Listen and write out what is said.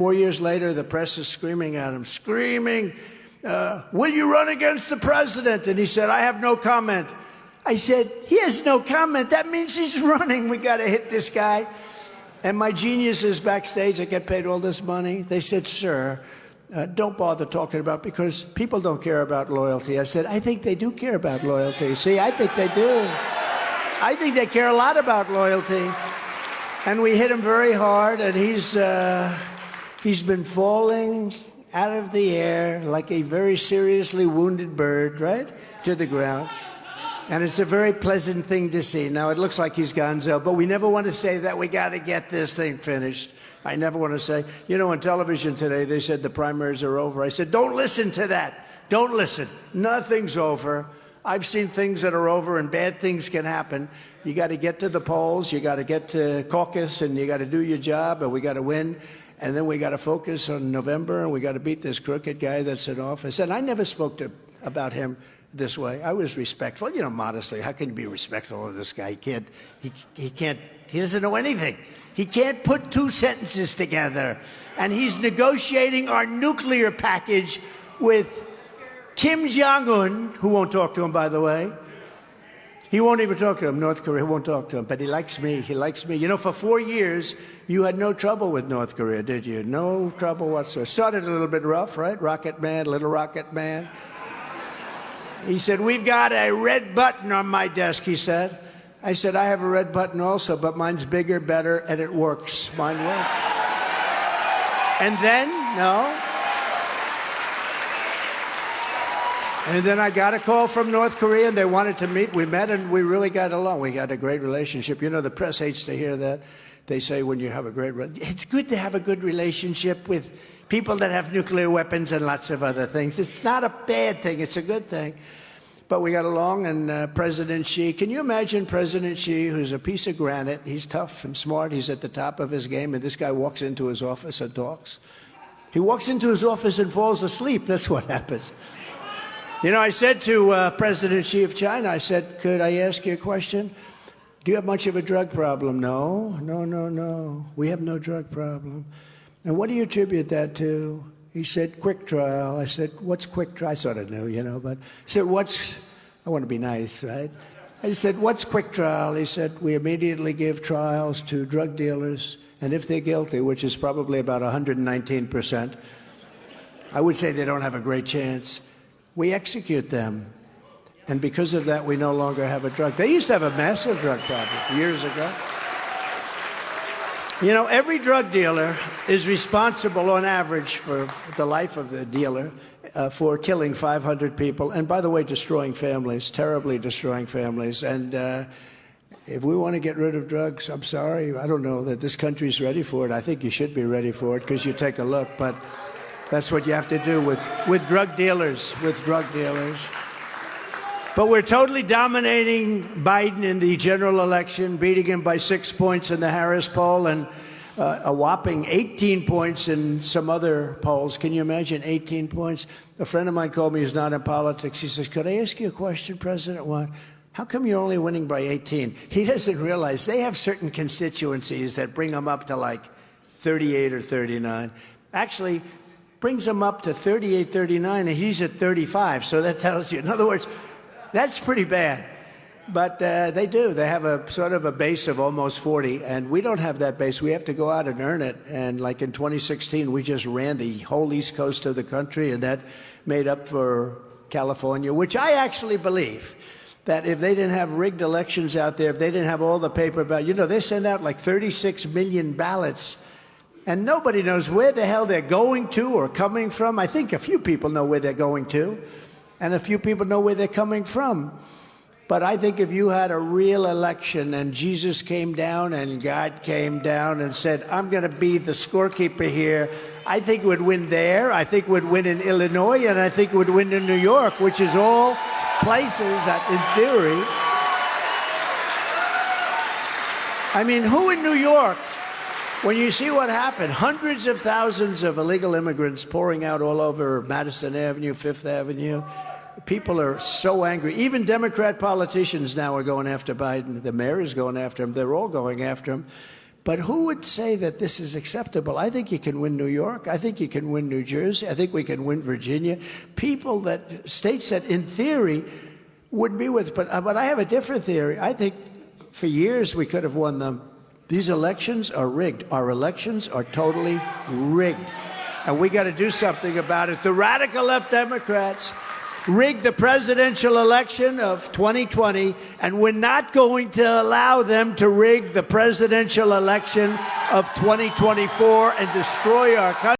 4 years later, the press is screaming at him, will you run against the president? And he said, I have no comment. I said, he has no comment. That means he's running. We got to hit this guy. And my geniuses backstage, I get paid all this money. They said, sir, don't bother talking about it because people don't care about loyalty. I said, I think they do care about loyalty. See, I think they do. I think they care a lot about loyalty. And we hit him very hard, and he's been falling out of the air like a very seriously wounded bird, right, to the ground. And it's a very pleasant thing to see. Now, it looks like he's Gonzo, but we never want to say that. We got to get this thing finished. I never want to say, on television today, they said the primaries are over. I said, don't listen to that. Don't listen. Nothing's over. I've seen things that are over, and bad things can happen. You got to get to the polls. You got to get to caucus, and you got to do your job, and we got to win. And then we got to focus on November, and we got to beat this crooked guy that's in office. And I never spoke about him this way. I was respectful, modestly. How can you be respectful of this guy? He doesn't know anything. He can't put two sentences together. And he's negotiating our nuclear package with Kim Jong-un, who won't talk to him, by the way. He won't even talk to him. North Korea won't talk to him, but he likes me. He likes me. For 4 years, you had no trouble with North Korea, did you? No trouble whatsoever. Started a little bit rough, right? Rocket Man, little Rocket Man. He said, we've got a red button on my desk, he said. I said, I have a red button also, but mine's bigger, better, and it works. Mine works. And then, And then I got a call from North Korea, and they wanted to meet. We met, and we really got along. We got a great relationship. The press hates to hear that. They say when you have a great relationship. It's good to have a good relationship with people that have nuclear weapons and lots of other things. It's not a bad thing. It's a good thing. But we got along, and President Xi, can you imagine President Xi, who's a piece of granite? He's tough and smart. He's at the top of his game, and this guy walks into his office and talks. He walks into his office and falls asleep. That's what happens. I said to President Xi of China, I said, could I ask you a question? Do you have much of a drug problem? No. We have no drug problem. And what do you attribute that to? He said, quick trial. I said, what's quick trial? I sort of knew, but he said, I want to be nice, right? I said, what's quick trial? He said, we immediately give trials to drug dealers, and if they're guilty, which is probably about 119%, I would say they don't have a great chance, we execute them. And because of that, we no longer have a drug. They used to have a massive drug problem years ago. Every drug dealer is responsible on average for the life of the dealer for killing 500 people. And by the way, destroying families, terribly destroying families. And if we want to get rid of drugs, I'm sorry, I don't know that this country's ready for it. I think you should be ready for it because you take a look. But that's what you have to do with drug dealers, But we're totally dominating Biden in the general election, beating him by 6 points in the Harris poll and a whopping 18 points in some other polls. Can you imagine 18 points? A friend of mine called me who's not in politics. He says, could I ask you a question, President? What? How come you're only winning by 18? He doesn't realize they have certain constituencies that bring them up to like 38 or 39. Actually, brings them up to 38, 39, and he's at 35. So that tells you, in other words, that's pretty bad. But they do. They have a sort of a base of almost 40, and we don't have that base. We have to go out and earn it. And like in 2016, we just ran the whole East Coast of the country, and that made up for California, which I actually believe that if they didn't have rigged elections out there, if they didn't have all the paper ballots, they send out like 36 million ballots, and nobody knows where the hell they're going to or coming from. I think a few people know where they're going to, and a few people know where they're coming from. But I think if you had a real election and Jesus came down and God came down and said, I'm going to be the scorekeeper here, I think we'd win there, I think we'd win in Illinois, and I think we'd win in New York, which is all places that, in theory, I mean, who in New York, when you see what happened, hundreds of thousands of illegal immigrants pouring out all over Madison Avenue, Fifth Avenue, people are so angry. Even Democrat politicians now are going after Biden. The mayor is going after him. They're all going after him But who would say that this is acceptable? I think you can win New York. I think you can win New Jersey. I think we can win Virginia. States that in theory would be with, but I have a different theory. I think for years we could have won them. These elections are rigged. Our elections are totally rigged. And we got to do something about it. The radical left Democrats rigged the presidential election of 2020, and we're not going to allow them to rig the presidential election of 2024 and destroy our country.